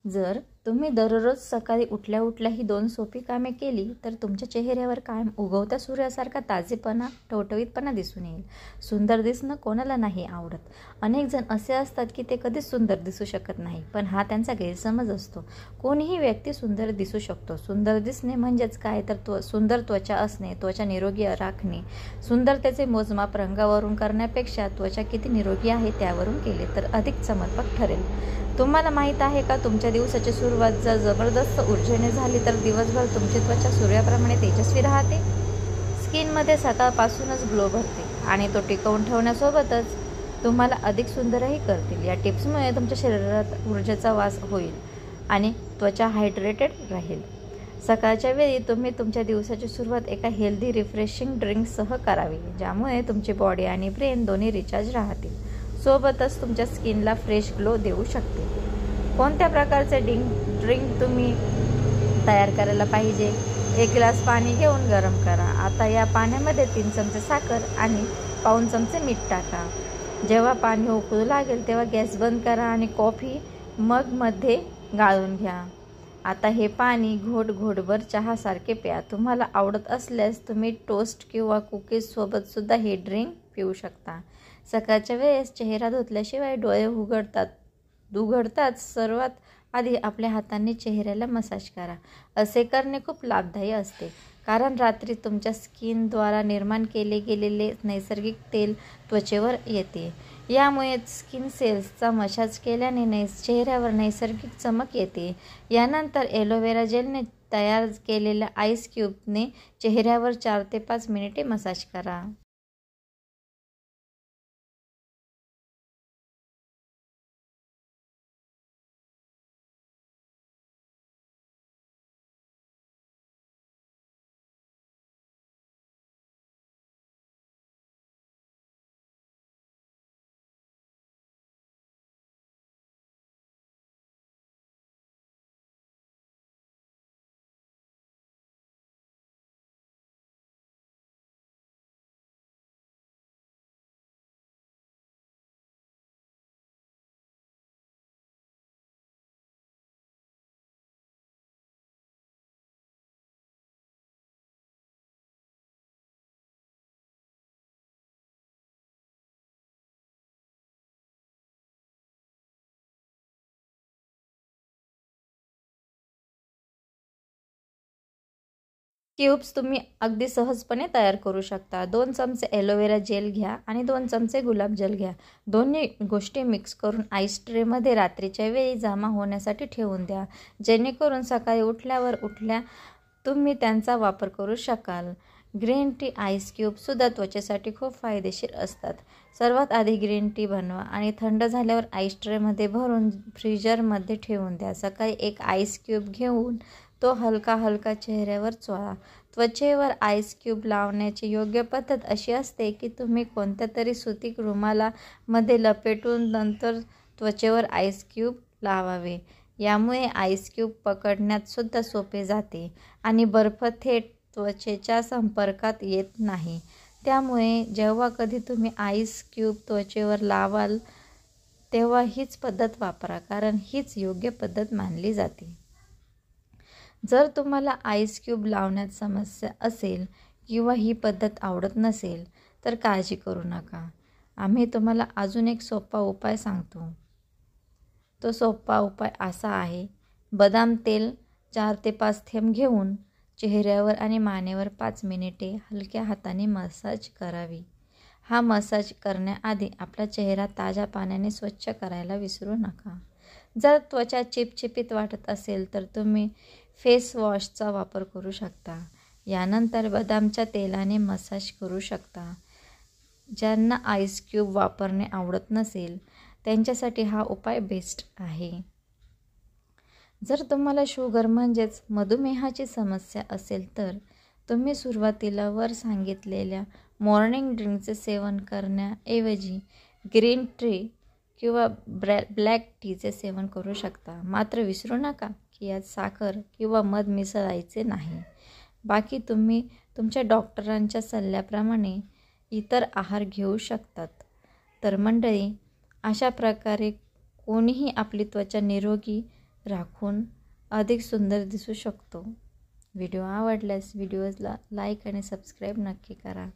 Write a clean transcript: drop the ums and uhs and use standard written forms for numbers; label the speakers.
Speaker 1: जर तुम्ही दररोज सकाळी उठल्या उठल्या ही 2 सोपी कामे केली तर तुमच्या चेहऱ्यावर कायम उगवत्या सूर्यासारखा ताजेपणा, टवटवीतपणा दिसून येईल. सुंदर दिसणं कोणाला नाही आवडत. अनेक जण असे असतात की ते कधीच सुंदर दिसू शकत नाही, पण हा त्यांचा गैरसमज असतो. कोणीही व्यक्ती सुंदर दिसू शकतो. सुंदर दिसणे म्हणजेच काय तर सुंदर त्वचा असणे, त्वचा निरोगी राखणे. सुंदरतेचे मोजमाप रंगावरून करण्यापेक्षा त्वचा किती निरोगी आहे त्यावरून केले तर अधिक समर्पक ठरेल. तुम्हाला माहीत आहे का, तुमच्या दिवसाची सुरुवात जर जबरदस्त ऊर्जेने झाली तर दिवसभर तुमची त्वचा सूर्याप्रमाणे तेजस्वी राहते. स्किनमध्ये सकाळपासूनच ग्लो भरते आणि तो टिकवून ठेवण्यासोबतच तुम्हाला अधिक सुंदरही करतील. या टिप्समुळे तुमच्या शरीरात ऊर्जेचा वास होईल आणि त्वचा हायड्रेटेड राहील. सकाळच्या वेळी तुम्ही तुमच्या दिवसाची सुरुवात एका हेल्दी रिफ्रेशिंग ड्रिंकसह करावी, ज्यामुळे तुमची बॉडी आणि ब्रेन दोन्ही रिचार्ज राहतील. सोबतच तुमच्या स्किनला फ्रेश ग्लो देऊ शकते. कोणत्या प्रकारचे ड्रिंक तुम्ही तयार करायला पाहिजे? 1 ग्लास पाणी घेऊन गरम करा. आता या पाण्यामध्ये 3 चमचे साखर आणि पाऊण चमचे मीठ टाका. जेव्हा पाणी उकळू लागेल तेव्हा गॅस बंद करा आणि कॉफी मगमध्ये गाळून घ्या. आता हे पाणी घोटभर चहासारखे प्या. तुम्हाला आवडत असल्यास तुम्ही टोस्ट किंवा कुकीज सोबतसुद्धा हे ड्रिंक पिऊ शकता. सकाळच्या वेळेस चेहरा धुतल्याशिवाय डोळे उघडताच सर्वात आधी आपल्या हातांनी चेहऱ्याला मसाज करा. असे करणे खूप लाभदायी असते, कारण रात्री तुमच्या स्किनद्वारा निर्माण केले गेलेले नैसर्गिक तेल त्वचेवर येते. यामुळे स्किन सेल्सचा मसाज केल्याने चेहऱ्यावर नैसर्गिक चमक येते. यानंतर एलोवेरा जेलने तयार केलेल्या आईस क्यूबने चेहऱ्यावर 4 ते 5 मिनिटे मसाज करा. क्यूब्स तुम्ही अगदी सहजपणे तयार करू शकता. 2 चमचे एलोवेरा जेल घ्या आणि 2 चमचे गुलाबजल घ्या. दोन्ही गोष्टी मिक्स करून आईस ट्रेमध्ये रात्रीच्या वेळी जमा होण्यासाठी ठेवून द्या, जेणेकरून सकाळी उठल्या तुम्ही त्यांचा वापर करू शकाल. ग्रीन टी आईस क्यूबसुद्धा त्वचेसाठी खूप फायदेशीर असतात. सर्वात आधी ग्रीन टी बनवा आणि थंड झाल्यावर आईस ट्रेमध्ये भरून फ्रीजरमध्ये ठेवून द्या. सकाळी 1 आईस क्यूब घेऊन तो हलका चेहऱ्यावर चोळा. त्वचेवर आईस क्यूब लावण्याची योग्य पद्धत अशी असते की तुम्ही कोणत्या तरी सुती रुमालामध्ये लपेटून नंतर त्वचेवर आईस क्यूब लावावे. यामुळे आईस क्यूब पकडण्यात सुद्धा सोपे जाते आणि बर्फ थेट त्वचेच्या संपर्कात येत नाही. त्यामुळे जेव्हा कधी तुम्ही आईस क्यूब त्वचेवर लावाल तेव्हा हीच पद्धत वापरा, कारण हीच योग्य पद्धत मानली जाते. जर तुम्हाला आईस क्यूब लावण्यात समस्या असेल किंवा ही पद्धत आवडत नसेल तर काळजी करू नका. आम्ही तुम्हाला अजून एक सोपा उपाय सांगतो. तो सोपा उपाय असा आहे: बदाम तेल 4 ते 5 थेंब घेऊन चेहऱ्यावर आणि मानेवर 5 मिनिटे हलक्या हाताने मसाज करावी. हा मसाज करण्याआधी आपला चेहरा ताज्या पाण्याने स्वच्छ करायला विसरू नका. जर त्वचा चिपचिपीत वाटत असेल तर तुम्ही फेस वॉशचा वापर करू शकता. यानंतर बदामच्या तेलाने मसाज करू शकता. ज्यांना आईस क्यूब वापरणे आवडत नसेल त्यांच्यासाठी हा उपाय बेस्ट आहे. जर तुम्हाला शुगर म्हणजेच मधुमेहाची समस्या असेल तर तुम्ही सुरुवातीला वर सांगितलेल्या मॉर्निंग ड्रिंकचे सेवन करण्याऐवजी ग्रीन टी किंवा ब्लॅक टीचे सेवन करू शकता. मात्र विसरू नका की यात साखर किंवा मध मिसळायचे नाही. बाकी तुम्ही तुमच्या डॉक्टरांच्या सल्ल्याप्रमाणे इतर आहार घेऊ शकतात. तर मंडळी, अशा प्रकारे कोणीही आपली त्वचा निरोगी, राखून अधिक सुंदर दिसू शकतो. व्हिडिओ आवडल्यास व्हिडिओला लाईक आणि सबस्क्राईब नक्की करा.